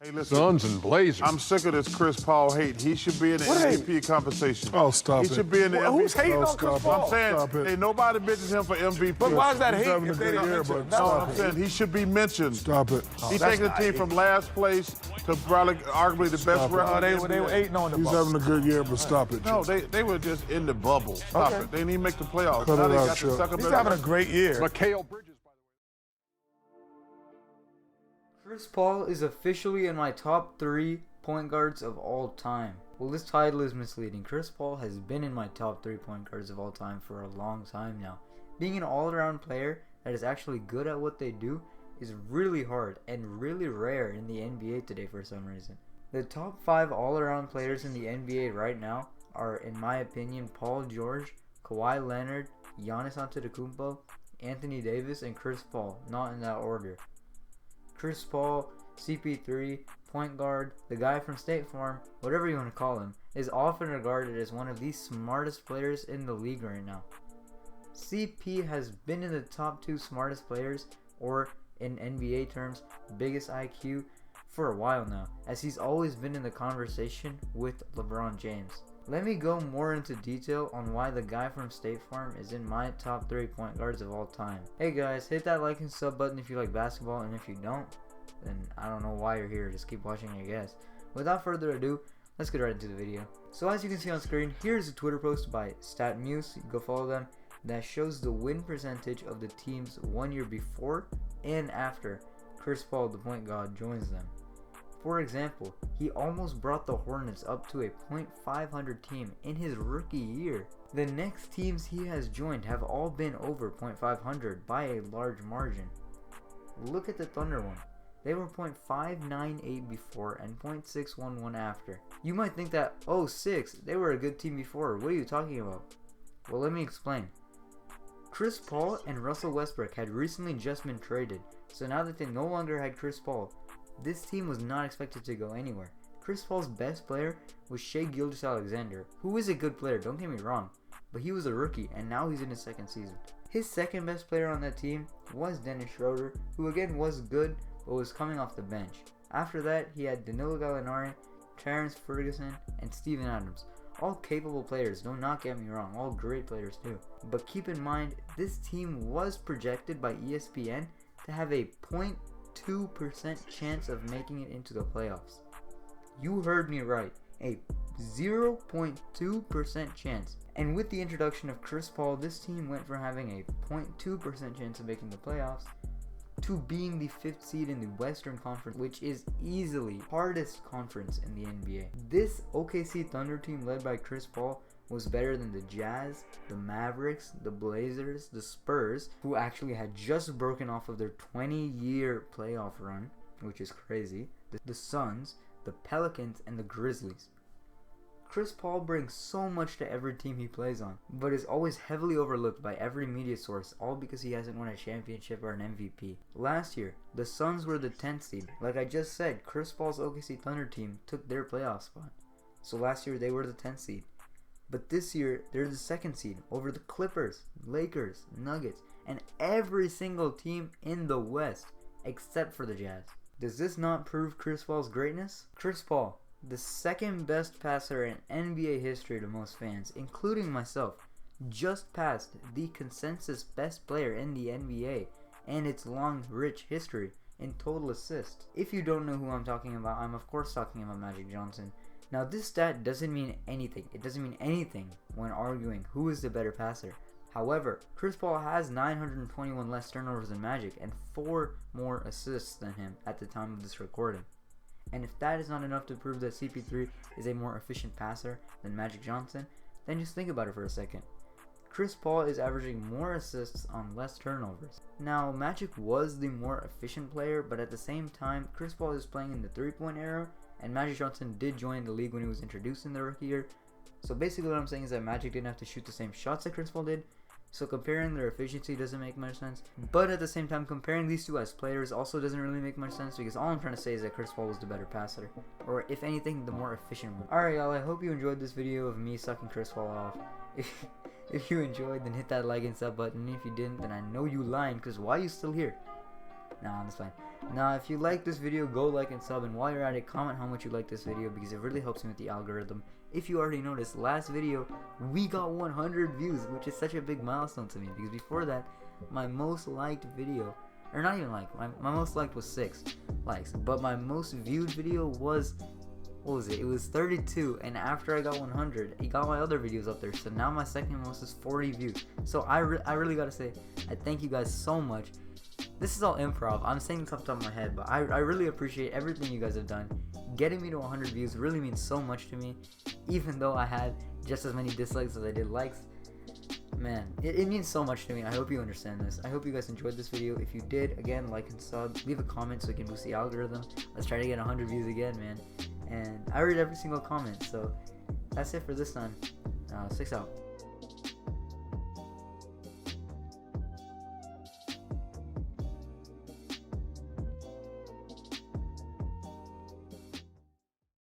Hey, listen, Suns and Blazers. I'm sick of this Chris Paul hate. He should be in the MVP conversation. Oh, stop He it. should be in the MVP. Who's hating on Chris Paul? I'm saying, Stop it. hey, nobody mentions him for MVP. But why is that He's hate having a if they good didn't year, mention but him? No, stop I'm it. saying he should be mentioned. Stop it. He that's taking the not team hate. from last place to probably arguably the best Stop it. record. They in the were NBA. hating on the He's Bucks. having a good year, but stop it. No, Jim. they were just in the bubble. Stop Okay. it. They didn't even make the playoffs. Cut now it they out, got to Chuck. suck up He's having a great year. Mikal Bridges, by the way. Chris Paul is officially in my top 3 point guards of all time. Well, this title is misleading. Chris Paul has been in my top 3 point guards of all time for a long time now. Being an all-around player that is actually good at what they do is really hard and really rare in the NBA today for some reason. The top 5 all-around players in the NBA right now are, in my opinion, Paul George, Kawhi Leonard, Giannis Antetokounmpo, Anthony Davis, and Chris Paul, not in that order. Chris Paul, CP3, point guard, the guy from State Farm, whatever you want to call him, is often regarded as one of the smartest players in the league right now. CP has been in the top 2 smartest players, or in NBA terms, biggest IQ, for a while now, as he's always been in the conversation with LeBron James. Let me go more into detail on why the guy from State Farm is in my top 3 point guards of all time. Hey guys, hit that like and sub button if you like basketball, and if you don't, then I don't know why you're here. Just keep watching, I guess. Without further ado, let's get right into the video. So as you can see on screen, here's a Twitter post by StatMuse, go follow them, that shows the win percentage of the teams 1 year before and after Chris Paul, the point guard, joins them. For example, he almost brought the Hornets up to a .500 team in his rookie year. The next teams he has joined have all been over .500 by a large margin. Look at the Thunder one. They were .598 before and .611 after. You might think that, oh 6, they were a good team before, what are you talking about? Well, let me explain. Chris Paul and Russell Westbrook had recently just been traded, so now that they no longer had Chris Paul, this team was not expected to go anywhere. Chris Paul's best player was Shai Gilgeous-Alexander, who is a good player, don't get me wrong, but he was a rookie and now he's in his second season. His second best player on that team was Dennis Schroeder, who again was good but was coming off the bench. After that, he had Danilo Gallinari, Terrence Ferguson, and Steven Adams. All capable players, do not get me wrong, all great players too. But keep in mind, this team was projected by ESPN to have a 0.2% chance of making it into the playoffs. You heard me right, a 0.2% chance. And with the introduction of Chris Paul, this team went from having a 0.2% chance of making the playoffs to being the 5th seed in the Western Conference, which is easily hardest conference in the NBA. This OKC Thunder team led by Chris Paul was better than the Jazz, the Mavericks, the Blazers, the Spurs, who actually had just broken off of their 20-year playoff run, which is crazy, the Suns, the Pelicans, and the Grizzlies. Chris Paul brings so much to every team he plays on, but is always heavily overlooked by every media source, all because he hasn't won a championship or an MVP. Last year, the Suns were the 10th seed. Like I just said, Chris Paul's OKC Thunder team took their playoff spot. So last year they were the 10th seed. But this year, they're the 2nd seed over the Clippers, Lakers, Nuggets, and every single team in the West, except for the Jazz. Does this not prove Chris Paul's greatness? Chris Paul, the second best passer in NBA history to most fans, including myself, just passed the consensus best player in the NBA and its long, rich history in total assists. If you don't know who I'm talking about, I'm of course talking about Magic Johnson. Now this stat doesn't mean anything. It doesn't mean anything when arguing who is the better passer. However, Chris Paul has 921 less turnovers than Magic and 4 more assists than him at the time of this recording. And if that is not enough to prove that CP3 is a more efficient passer than Magic Johnson, then just think about it for a second. Chris Paul is averaging more assists on less turnovers. Now, Magic was the more efficient player, but at the same time, Chris Paul is playing in the 3-point era, and Magic Johnson did join the league when he was introduced in the rookie year. So basically what I'm saying is that Magic didn't have to shoot the same shots that Chris Paul did, so comparing their efficiency doesn't make much sense. But at the same time, comparing these two as players also doesn't really make much sense, because all I'm trying to say is that Chris Paul was the better passer, or if anything, the more efficient one. Alright y'all, I hope you enjoyed this video of me sucking Chris Paul off. If you enjoyed, then hit that like and sub button. If you didn't, then I know you lying, because why are you still here? Nah, that's fine. Now, if you like this video, go like and sub, and while you're at it, comment how much you like this video because it really helps me with the algorithm. If you already noticed, last video, we got 100 views, which is such a big milestone to me because before that, my most liked video, or not even like, my most liked was 6 likes, but my most viewed video was, what was it? It was 32, and after I got 100, it got my other videos up there, so now my second most is 40 views. So I really gotta say, I thank you guys so much. This is all improv. I'm saying this off the top of my head, but I really appreciate everything you guys have done. Getting me to 100 views really means so much to me, even though I had just as many dislikes as I did likes. Man, it means so much to me. I hope you understand this. I hope you guys enjoyed this video. If you did, again, like and sub. Leave a comment so we can boost the algorithm. Let's try to get 100 views again, man. And I read every single comment, so that's it for this time. 6 out.